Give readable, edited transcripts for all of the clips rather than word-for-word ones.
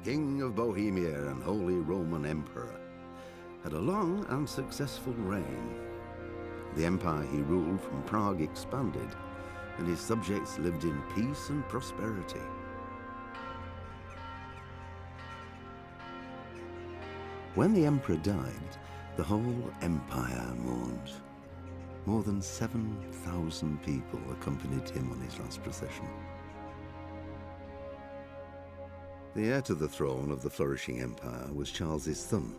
King of Bohemia and Holy Roman Emperor, had a long and successful reign. The empire he ruled from Prague expanded, and his subjects lived in peace and prosperity. When the emperor died, the whole empire mourned. More than 7,000 people accompanied him on his last procession. The heir to the throne of the flourishing empire was Charles's son,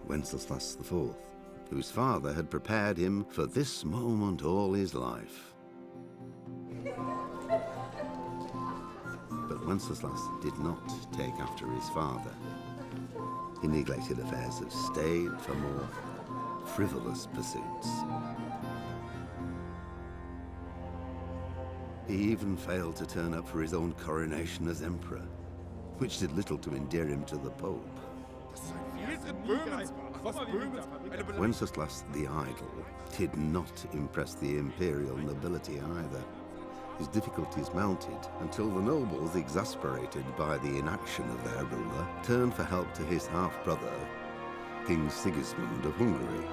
Wenceslas IV, whose father had prepared him for this moment all his life. But Wenceslas did not take after his father. He neglected affairs of state for more frivolous pursuits. He even failed to turn up for his own coronation as emperor, which did little to endear him to the Pope. Wenceslas the Idle did not impress the imperial nobility either. His difficulties mounted until the nobles, exasperated by the inaction of their ruler, turned for help to his half-brother, King Sigismund of Hungary.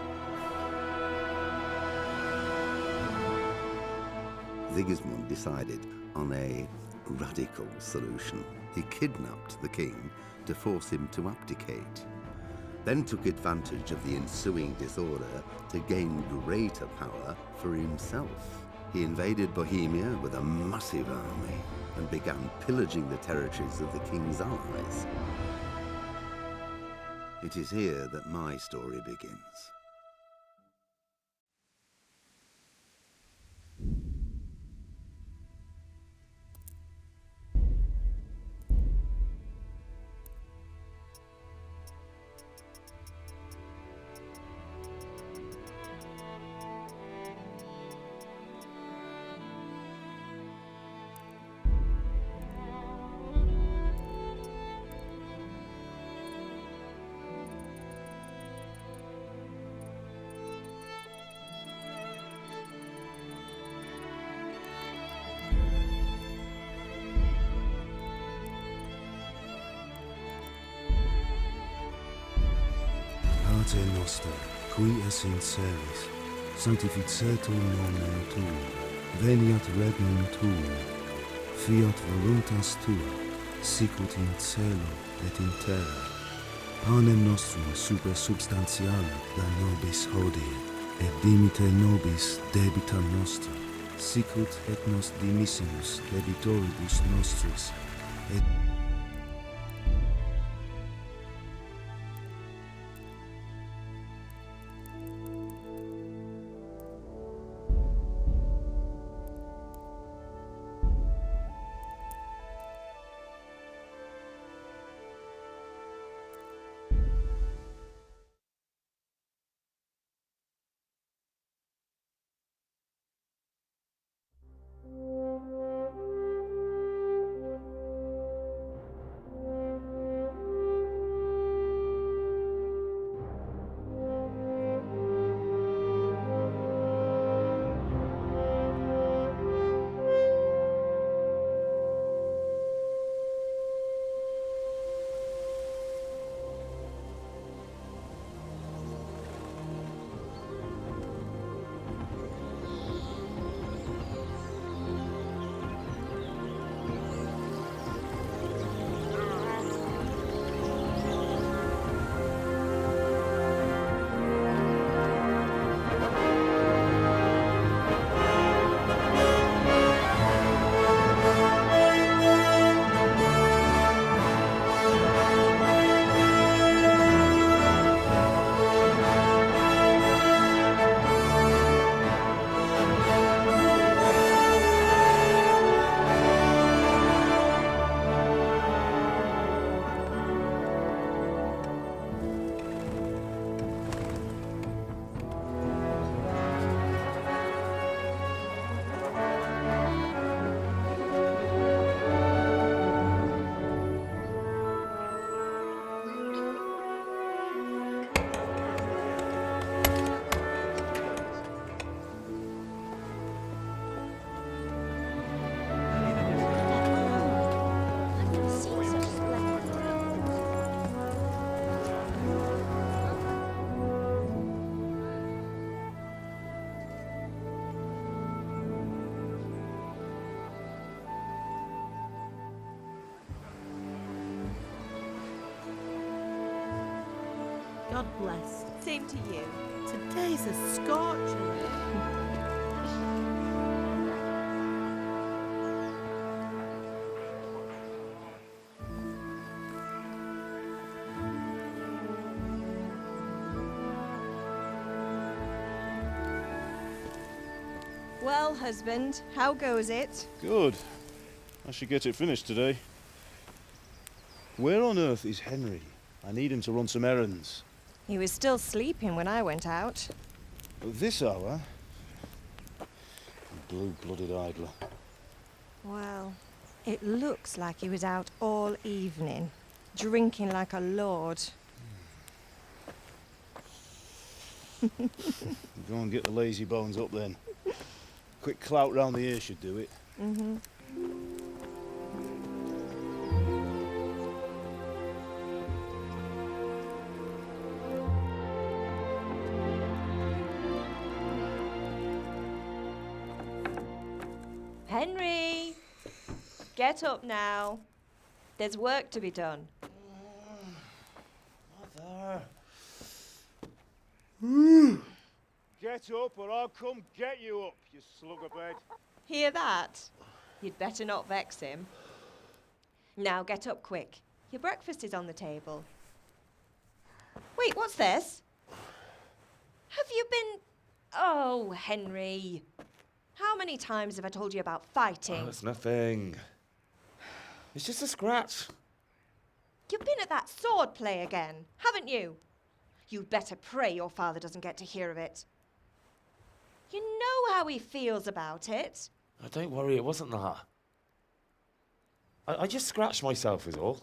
Sigismund decided on a radical solution. He kidnapped the king to force him to abdicate, then took advantage of the ensuing disorder to gain greater power for himself. He invaded Bohemia with a massive army and began pillaging the territories of the king's allies. It is here that my story begins. Pater noster, qui es in celis, sanctificetur nomen tuum, veniat regnum tuum, fiat voluntas tua, sicut in cielo et in terra. Panem nostrum super substantiale da nobis hodie, et dimite nobis debita nostra, sicut et nos dimissimus debitoribus nostris, et God bless. Same to you. Today's a scorcher. Well, husband, how goes it? Good. I should get it finished today. Where on earth is Henry? I need him to run some errands. He was still sleeping when I went out. At this hour? Blue-blooded idler. Well, it looks like he was out all evening, drinking like a lord. Go and get the lazy bones up then. Quick clout round the ear should do it. Mm-hmm. Henry! Get up now. There's work to be done. Mother. Get up or I'll come get you up, you slugabed. Hear that? You'd better not vex him. Now get up quick. Your breakfast is on the table. Wait, what's this? Have you been... Oh, Henry. How many times have I told you about fighting? Oh, it's nothing. It's just a scratch. You've been at that sword play again, haven't you? You'd better pray your father doesn't get to hear of it. You know how he feels about it. Oh, don't worry, it wasn't that. I just scratched myself is all.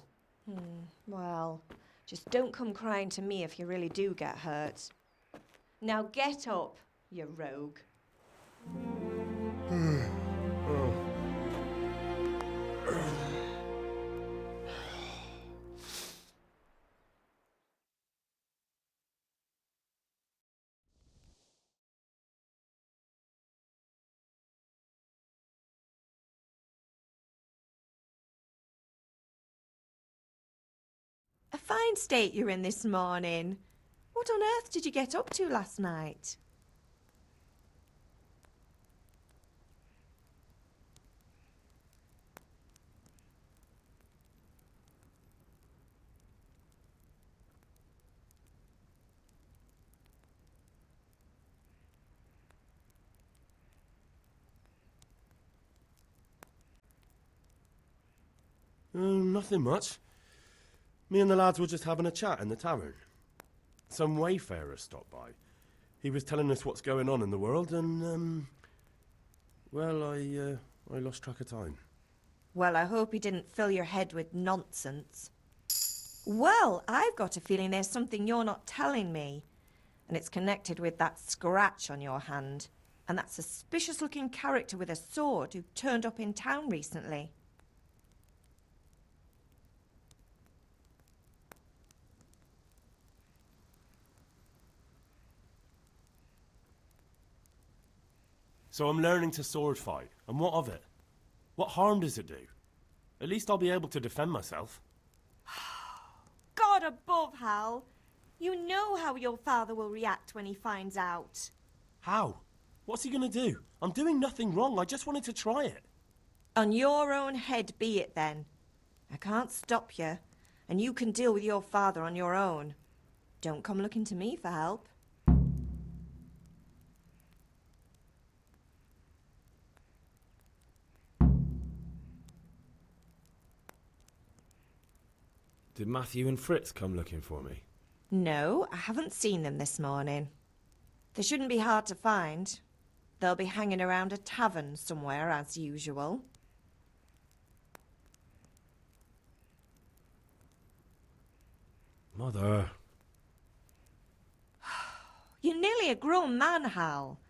Well, just don't come crying to me if you really do get hurt. Now get up, you rogue. A fine state you're in this morning. What on earth did you get up to last night? Nothing much. Me and the lads were just having a chat in the tavern. Some wayfarer stopped by. He was telling us what's going on in the world and, well, I lost track of time. Well, I hope he didn't fill your head with nonsense. Well, I've got a feeling there's something you're not telling me. And it's connected with that scratch on your hand. And that suspicious-looking character with a sword who turned up in town recently. So I'm learning to sword fight, and what of it? What harm does it do? At least I'll be able to defend myself. God above, Hal. You know how your father will react when he finds out. How? What's he gonna do? I'm doing nothing wrong, I just wanted to try it. On your own head be it then. I can't stop you, and you can deal with your father on your own. Don't come looking to me for help. Did Matthew and Fritz come looking for me? No, I haven't seen them this morning. They shouldn't be hard to find. They'll be hanging around a tavern somewhere, as usual. Mother. You're nearly a grown man, Hal.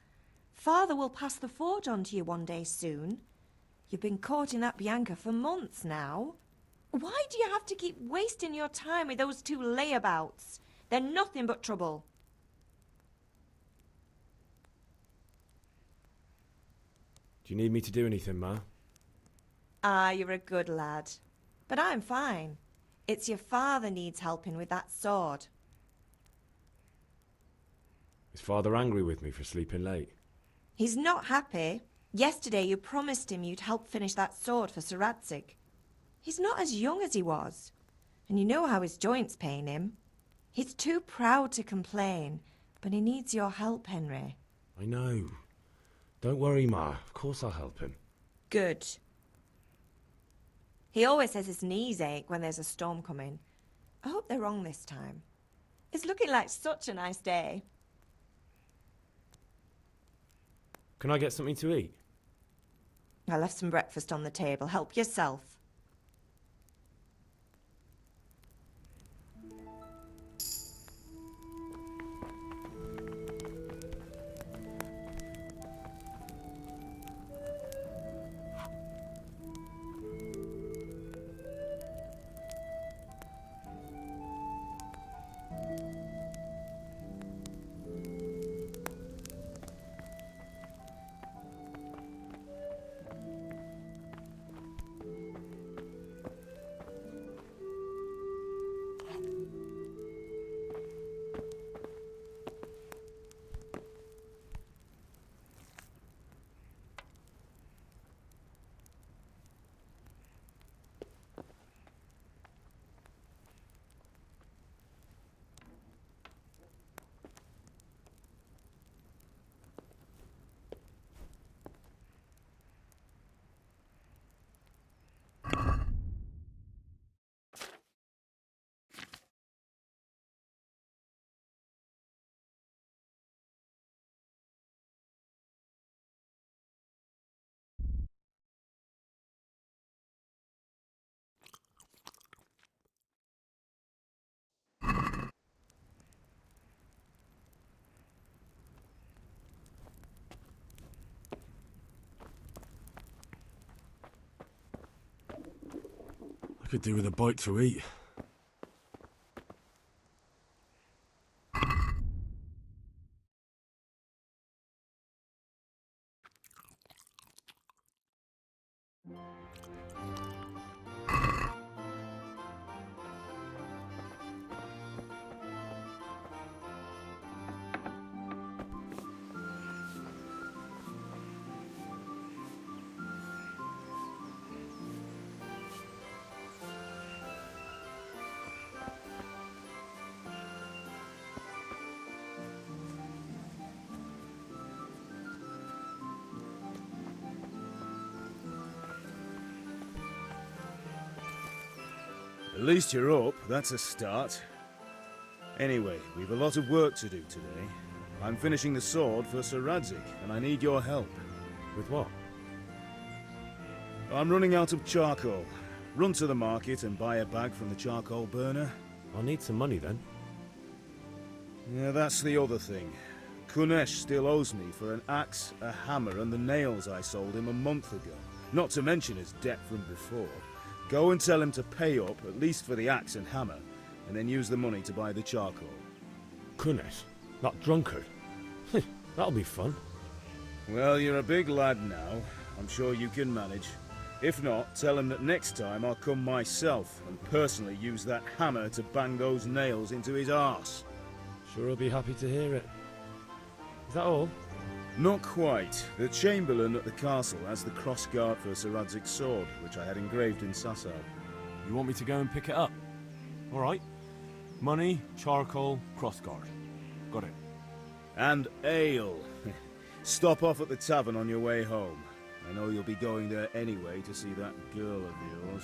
Father will pass the forge on to you one day soon. You've been courting that Bianca for months now. Why do you have to keep wasting your time with those two layabouts? They're nothing but trouble. Do you need me to do anything, Ma? Ah, you're a good lad. But I'm fine. It's your father needs helping with that sword. Is Father angry with me for sleeping late? He's not happy. Yesterday you promised him you'd help finish that sword for Sir Radzig. He's not as young as he was, and you know how his joints pain him. He's too proud to complain, but he needs your help, Henry. I know. Don't worry, Ma. Of course I'll help him. Good. He always says his knees ache when there's a storm coming. I hope they're wrong this time. It's looking like such a nice day. Can I get something to eat? I left some breakfast on the table. Help yourself. I could do with a bite to eat. At least you're up, that's a start. Anyway, we've a lot of work to do today. I'm finishing the sword for Sir Radzig, and I need your help. With what? I'm running out of charcoal. Run to the market and buy a bag from the charcoal burner. I'll need some money then. Yeah, that's the other thing. Kunesh still owes me for an axe, a hammer, and the nails I sold him a month ago. Not to mention his debt from before. Go and tell him to pay up, at least for the axe and hammer, and then use the money to buy the charcoal. Kunesh? That drunkard? That'll be fun. Well, you're a big lad now. I'm sure you can manage. If not, tell him that next time I'll come myself and personally use that hammer to bang those nails into his arse. Sure he'll be happy to hear it. Is that all? Not quite. The Chamberlain at the castle has the crossguard for Sir Radzig's sword, which I had engraved in Sasau. You want me to go and pick it up? All right. Money, charcoal, crossguard. Got it. And ale. Stop off at the tavern on your way home. I know you'll be going there anyway to see that girl of yours.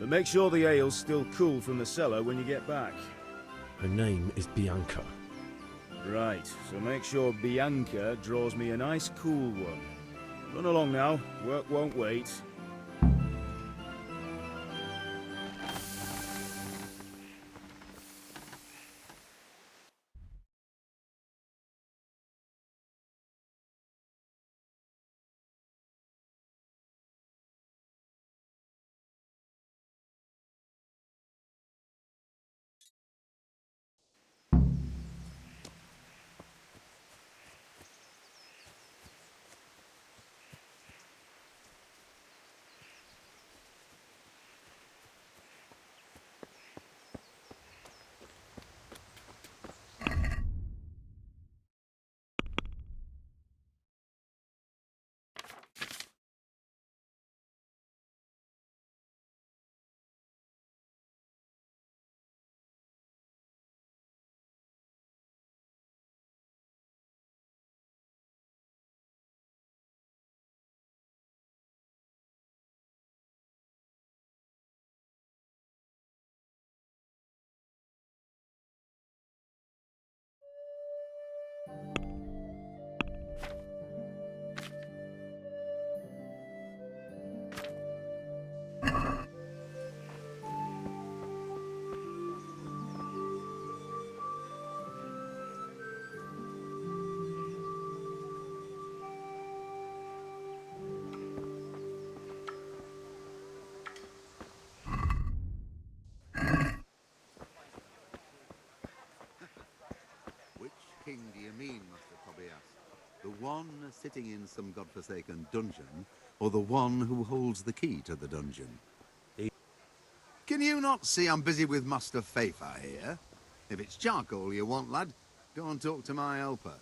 But make sure the ale's still cool from the cellar when you get back. Her name is Bianca. Right, so make sure Bianca draws me a nice cool one. Run along now, work won't wait. king do you mean, Master Tobias? The one sitting in some godforsaken dungeon, or the one who holds the key to the dungeon? Can you not see I'm busy with Master Fafa here? If it's charcoal you want, lad, go and talk to my helper.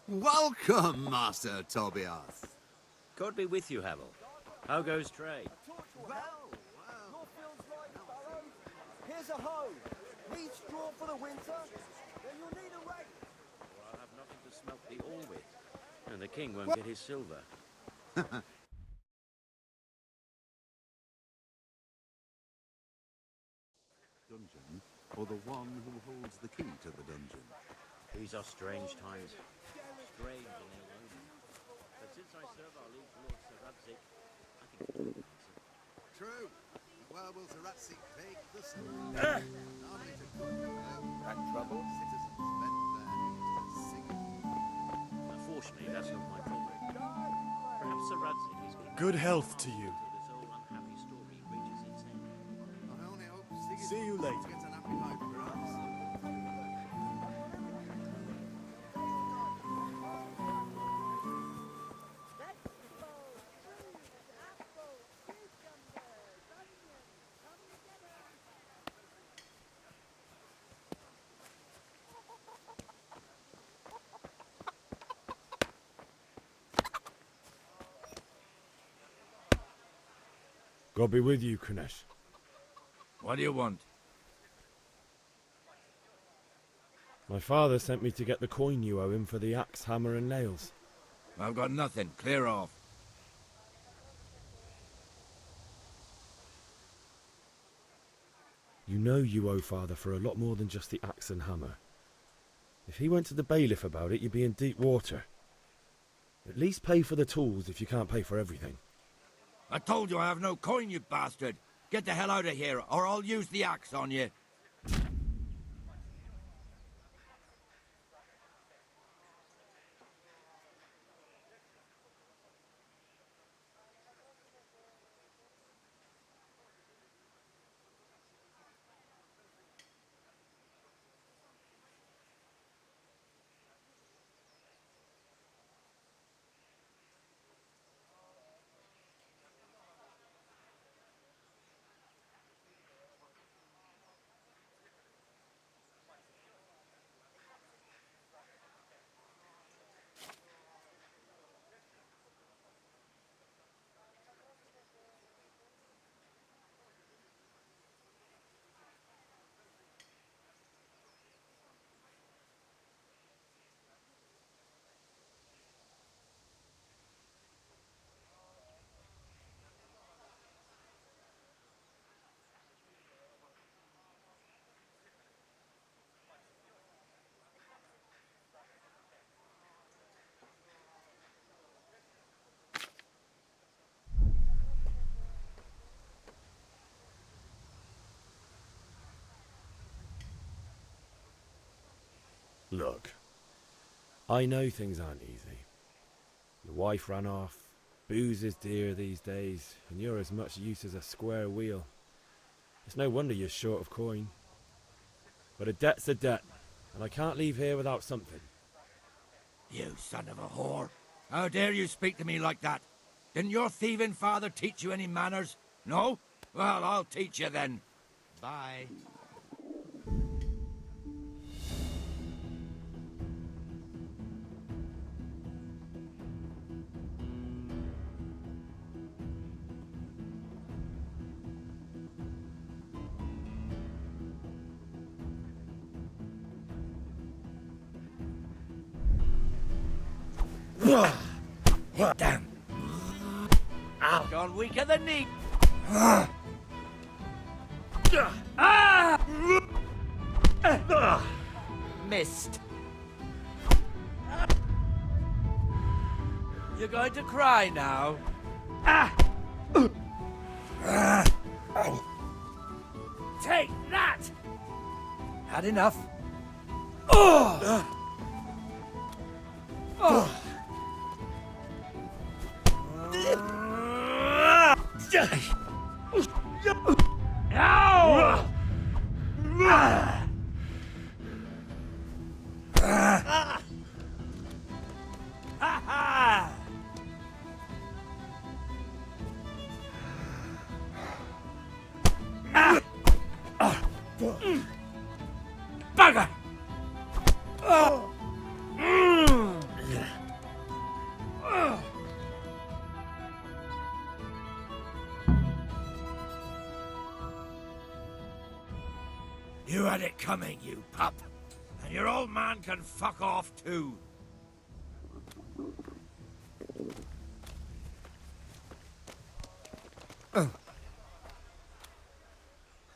Welcome, Master Tobias. God be with you, Havel. How goes trade? Here's a hoe. Need straw for the winter? Then you'll need a rake. Or I'll have nothing to smelt the ore with. And the king won't get his silver. Dungeon, or the one who holds the key to the dungeon? These are strange times. Strange in their own. But since I serve our liege lord Sir Radzik, I think it's an answer. True. Where will Sir Radzik take the sword? Army to cook. That trouble? Citizens bent their knees to singing. Unfortunately, that's not my problem. Perhaps Sir Radzik is going Good health to you. until this whole unhappy story reaches its end. I only hope Sigismund See you later. gets an appetite for us. God be with you, Kunesh. What do you want? My father sent me to get the coin you owe him for the axe, hammer and nails. I've got nothing. Clear off. You know you owe father for a lot more than just the axe and hammer. If he went to the bailiff about it, you'd be in deep water. At least pay for the tools if you can't pay for everything. I told you I have no coin, you bastard. Get the hell out of here, or I'll use the axe on you. Look, I know things aren't easy. Your wife ran off, booze is dear these days, and you're as much use as a square wheel. It's no wonder you're short of coin. But a debt's a debt, and I can't leave here without something. You son of a whore. How dare you speak to me like that? Didn't your thieving father teach you any manners? No? Well, I'll teach you then. Bye. Damn. Ow. Gone weaker than need. Missed. You're going to cry now. Take that! Had enough? Bugger! You had it coming, you pup. And your old man can fuck off too.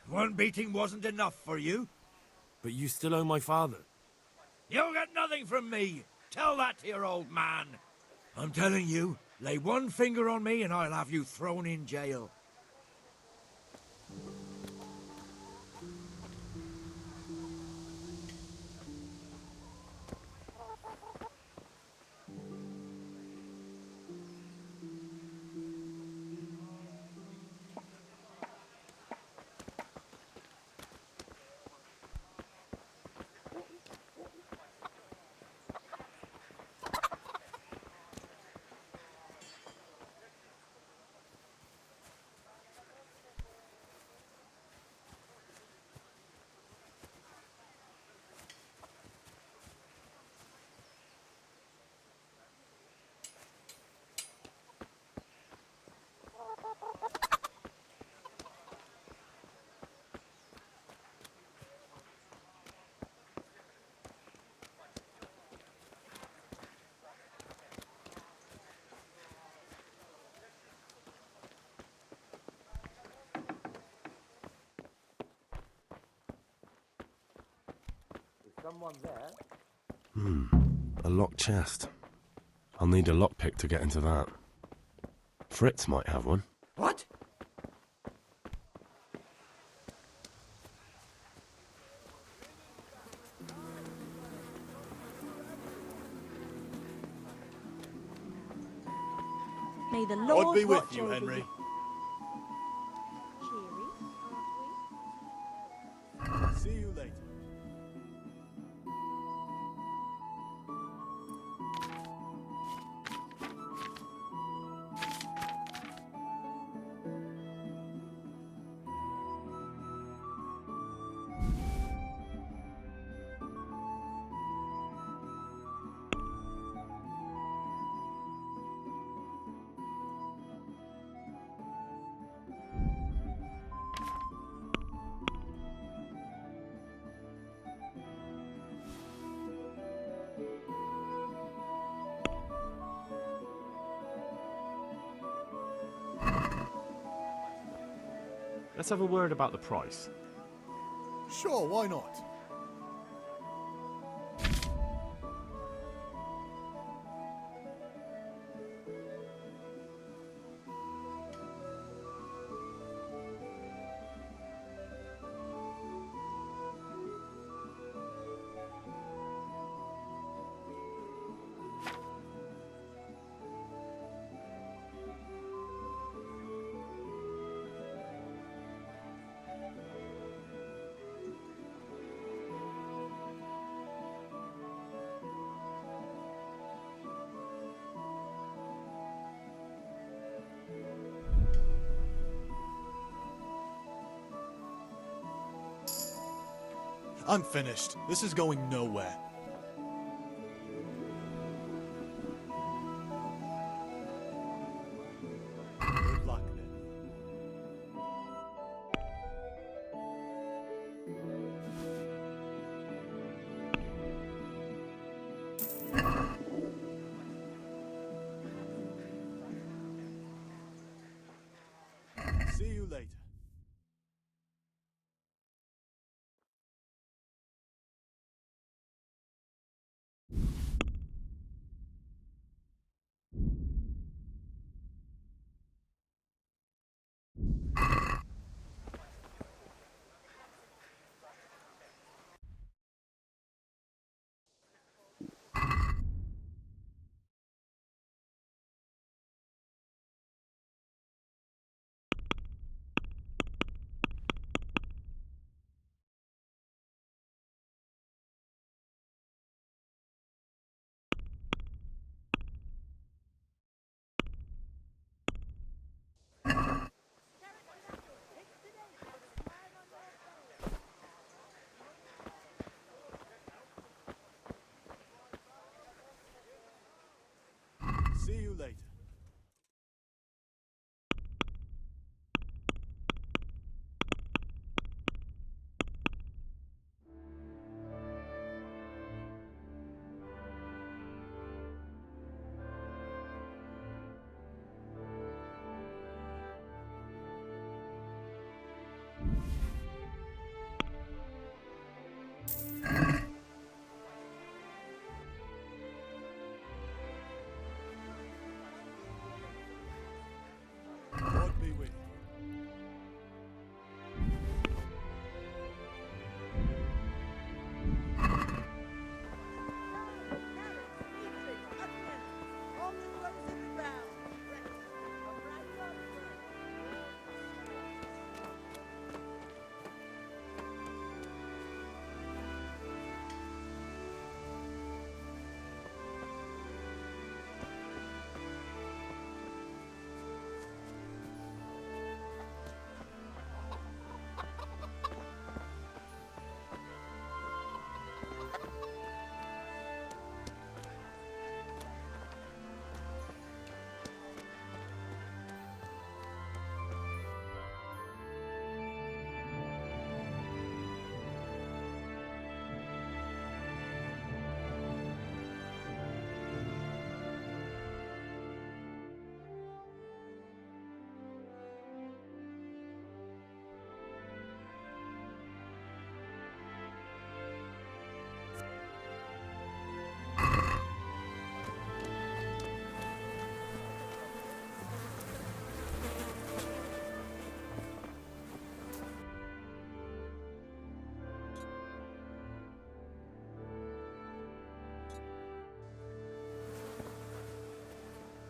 One beating wasn't enough for you? But you still owe my father. You'll get nothing from me. Tell that to your old man. I'm telling you, lay one finger on me and I'll have you thrown in jail. Someone there? A locked chest. I'll need a lockpick to get into that. Fritz might have one. What? May the Lord God be with watch you, over Henry. Cheery, aren't we? See you later. Let's have a word about the price. Sure, why not? I'm finished. This is going nowhere. Good luck then. See you later. See you later. God be with you.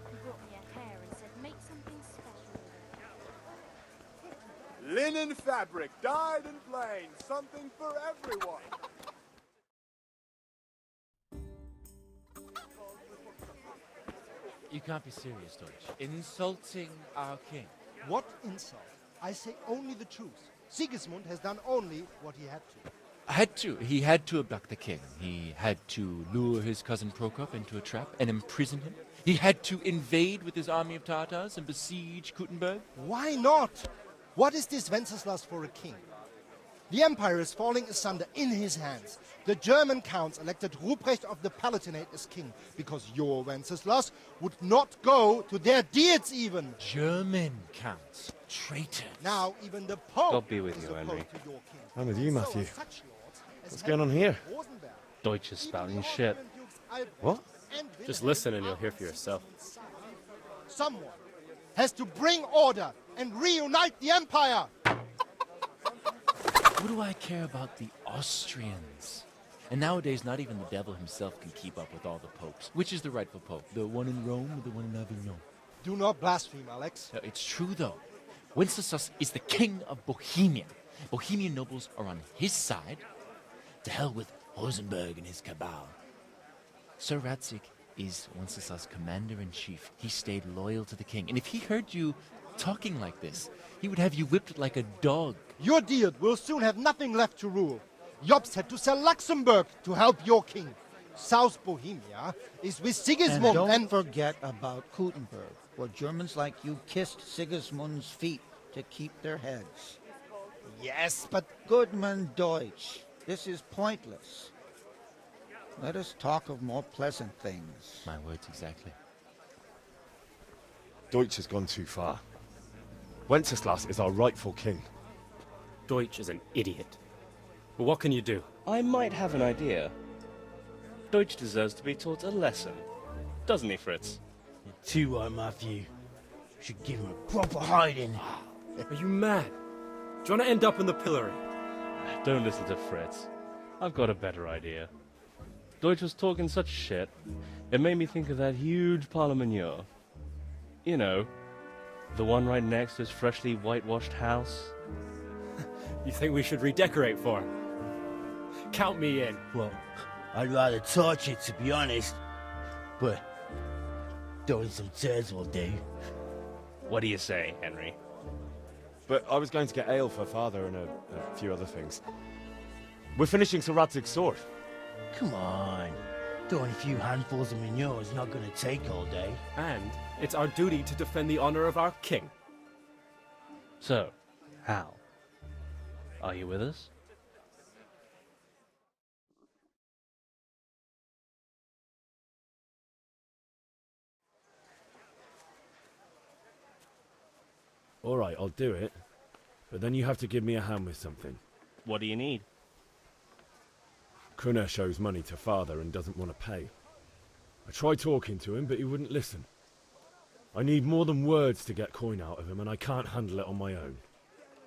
He brought me a hair and said, make something special with it. Linen fabric, dyed and plain, something for everyone. You can't be serious, Deutsch. Insulting our king. What insult? I say only the truth. Sigismund has done only what he had to. He had to abduct the king. He had to lure his cousin Prokop into a trap and imprison him. He had to invade with his army of Tartars and besiege Kuttenberg. Why not? What is this Wenceslas for a king? The empire is falling asunder in his hands. The German counts elected Ruprecht of the Palatinate as king because your Wenceslas would not go to their deeds even. German counts. Traitors. Now even the Pope God be with is you, opposed Henry. to your king. I'm with you, So Matthew. are such lords as What's going on here? Rosenberg. Deutsch is Even spouting the shit. Austrian dukes Albrecht What? and Just Wilhelm listen and you'll are hear for yourself. Someone has to bring order and reunite the empire. What do I care about the Austrians? And nowadays, not even the devil himself can keep up with all the popes. Which is the rightful pope? The one in Rome or the one in Avignon? Do not blaspheme, Alex. No, it's true, though. Wenceslas is the king of Bohemia. Bohemian nobles are on his side. To hell with Rosenberg and his cabal. Sir Radzik is Wenceslas' commander-in-chief. He stayed loyal to the king. And if he heard you talking like this, he would have you whipped like a dog. Your deed will soon have nothing left to rule. Jobst had to sell Luxembourg to help your king. South Bohemia is with Sigismund And don't forget about Kuttenberg, where Germans like you kissed Sigismund's feet to keep their heads. Yes, but... Goodman Deutsch, this is pointless. Let us talk of more pleasant things. My words exactly. Deutsch has gone too far. Wenceslas is our rightful king. Deutsch is an idiot. But what can you do? I might have an idea. Deutsch deserves to be taught a lesson. Doesn't he, Fritz? You're too right, Matthew. Should give him a proper hiding. Are you mad? Do you want to end up in the pillory? Don't listen to Fritz. I've got a better idea. Deutsch was talking such shit, it made me think of that huge parliament. You know, the one right next to his freshly whitewashed house. You think we should redecorate for him? Count me in. Well, I'd rather torch it, to be honest. But throwing some turds will do. What do you say, Henry? But I was going to get ale for father and a few other things. We're finishing Sir Radzig's sword. Come on. Throwing a few handfuls of manure is not gonna take all day. And it's our duty to defend the honor of our king. So, Hal, are you with us? All right, I'll do it. But then you have to give me a hand with something. What do you need? Kunesh owes money to father and doesn't want to pay. I tried talking to him, but he wouldn't listen. I need more than words to get coin out of him, and I can't handle it on my own.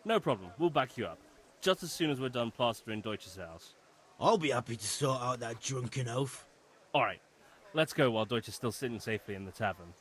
No problem, we'll back you up. Just as soon as we're done plastering Deutsch's house. I'll be happy to sort out that drunken oaf. Alright, let's go while Deutsch is still sitting safely in the tavern.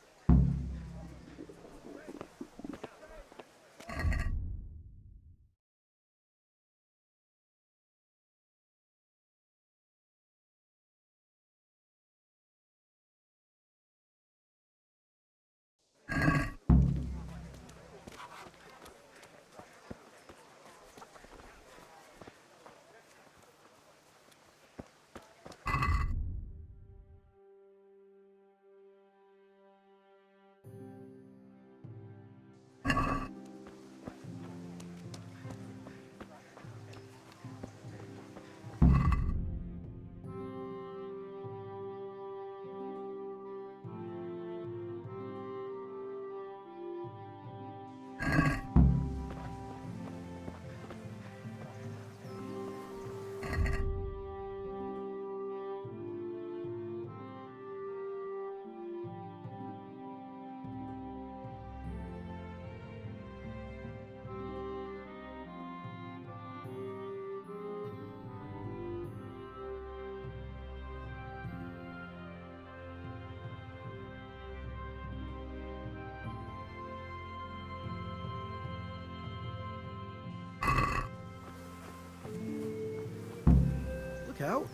Look out.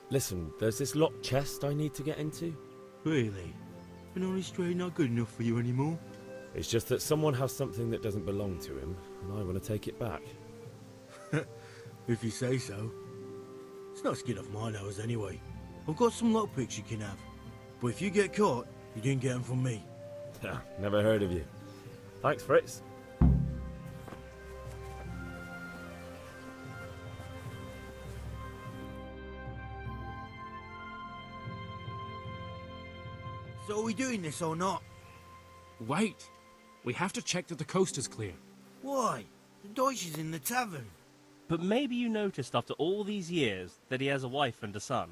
Listen, there's this locked chest I need to get into. Really? And only straight not good enough for you anymore? It's just that someone has something that doesn't belong to him, and I want to take it back. If you say so. It's not skin off my nose anyway. I've got some lockpicks you can have. But if you get caught, you didn't get them from me. Never heard of you. Thanks, Fritz. So are we doing this or not? Wait. We have to check that the coast is clear. Why? The Deutsch is in the tavern. But maybe you noticed after all these years that he has a wife and a son.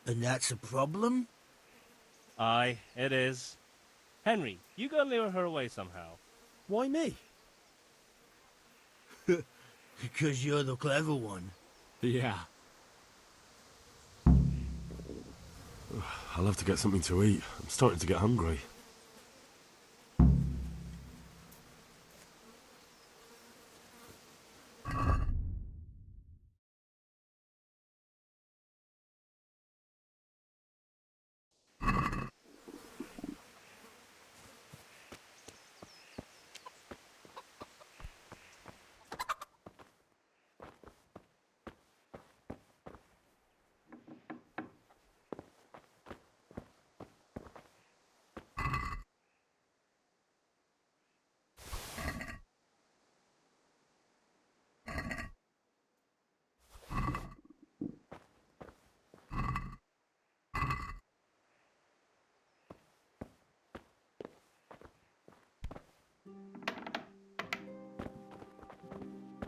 And that's a problem? Aye, it is. Henry, you go and lure her away somehow. Why me? Because you're the clever one. Yeah. I'll have to get something to eat. I'm starting to get hungry.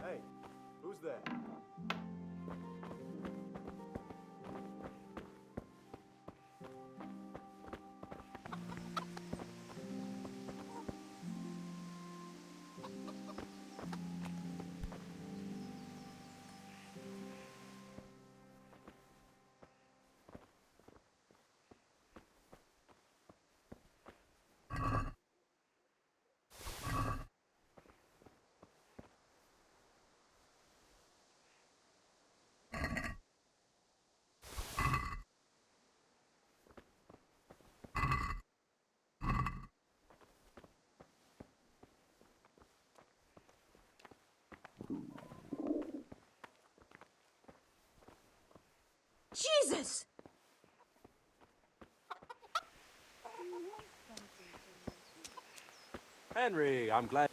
Hey, who's there? Yes! Henry, I'm glad.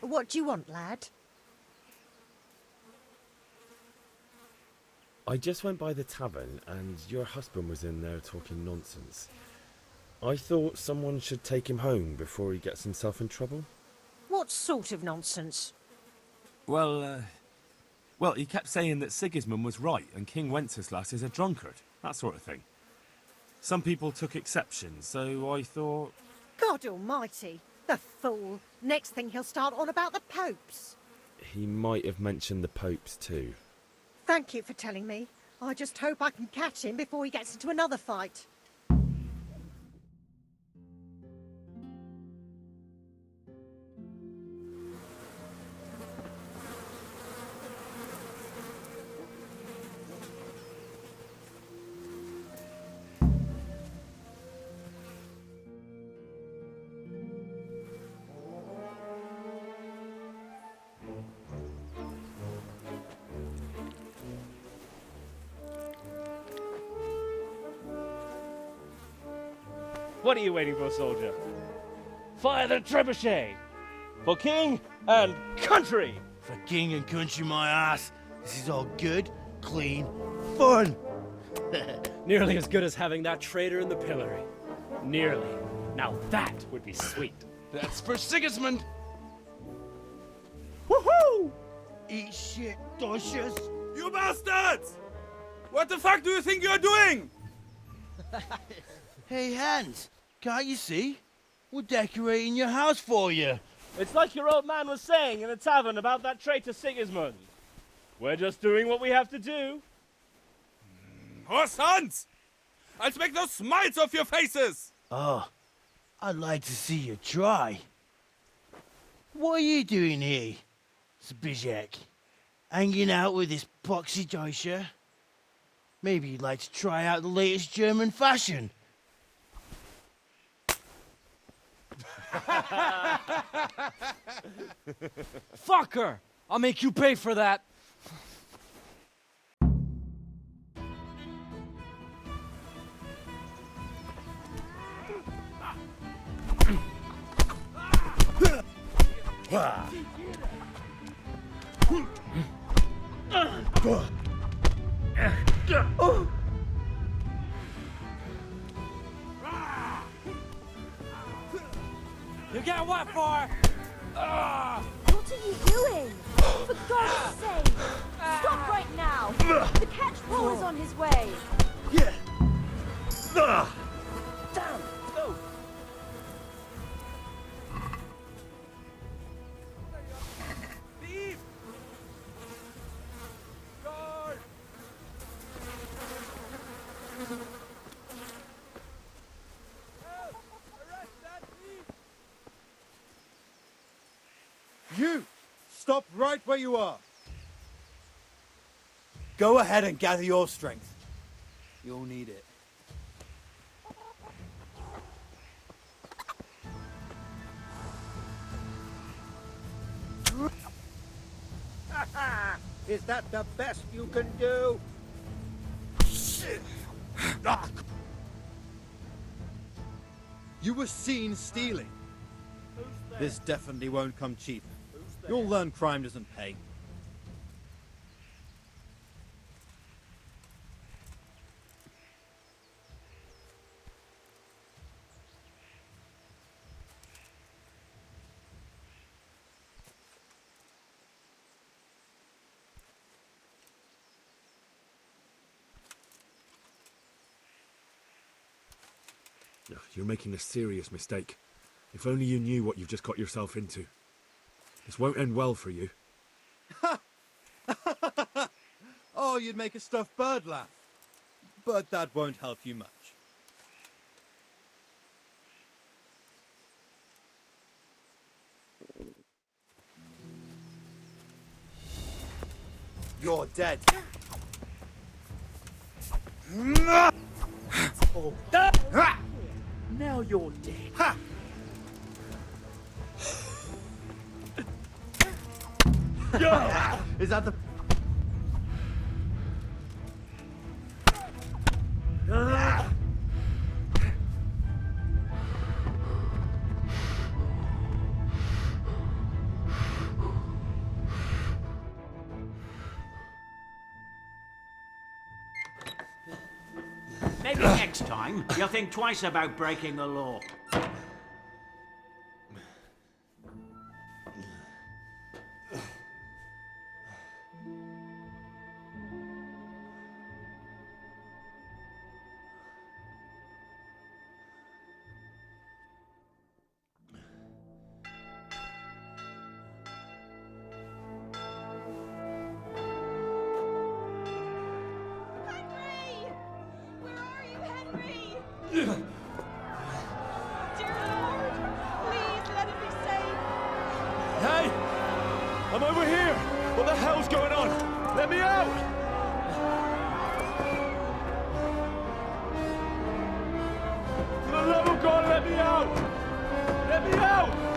What do you want, lad? I just went by the tavern and your husband was in there talking nonsense. I thought someone should take him home before he gets himself in trouble. What sort of nonsense? Well, he kept saying that Sigismund was right and King Wenceslas is a drunkard, that sort of thing. Some people took exception, so I thought... God almighty! The fool! Next thing he'll start on about the popes. He might have mentioned the popes too. Thank you for telling me. I just hope I can catch him before he gets into another fight. What are you waiting for, soldier? Fire the trebuchet! For king and country! For king and country, my ass. This is all good, clean, fun. Nearly as good as having that traitor in the pillory. Nearly. Now that would be sweet. That's for Sigismund. Woohoo! Eat shit, doshes. You bastards! What the fuck do you think you're doing? Hey, Hans, can't you see? We're decorating your house for you. It's like your old man was saying in the tavern about that traitor Sigismund. We're just doing what we have to do. Oh, sons! I'll make those smiles off your faces! Oh, I'd like to see you try. What are you doing here, Zbyszek? Hanging out with this poxy Deutscher? Maybe you'd like to try out the latest German fashion. Fuck her! I'll make you pay for that. You get what for? What are you doing? For God's sake! Stop right now! The catchpole is on his way! Yeah! Damn! Go! Thief! Guard! Help! Arrest that thief! You! Stop right where you are! Go ahead and gather your strength. You'll need it. Is that the best you can do? You were seen stealing. This definitely won't come cheap. You'll learn crime doesn't pay. You're making a serious mistake. If only you knew what you've just got yourself into. This won't end well for you. Oh, you'd make a stuffed bird laugh. But that won't help you much. You're dead. Oh. Now you're dead. Is that the... Maybe next time you'll think twice about breaking the law. Dear Lord, please let him be safe. Hey! I'm over here! What the hell's going on? Let me out! For the love of God, let me out! Let me out!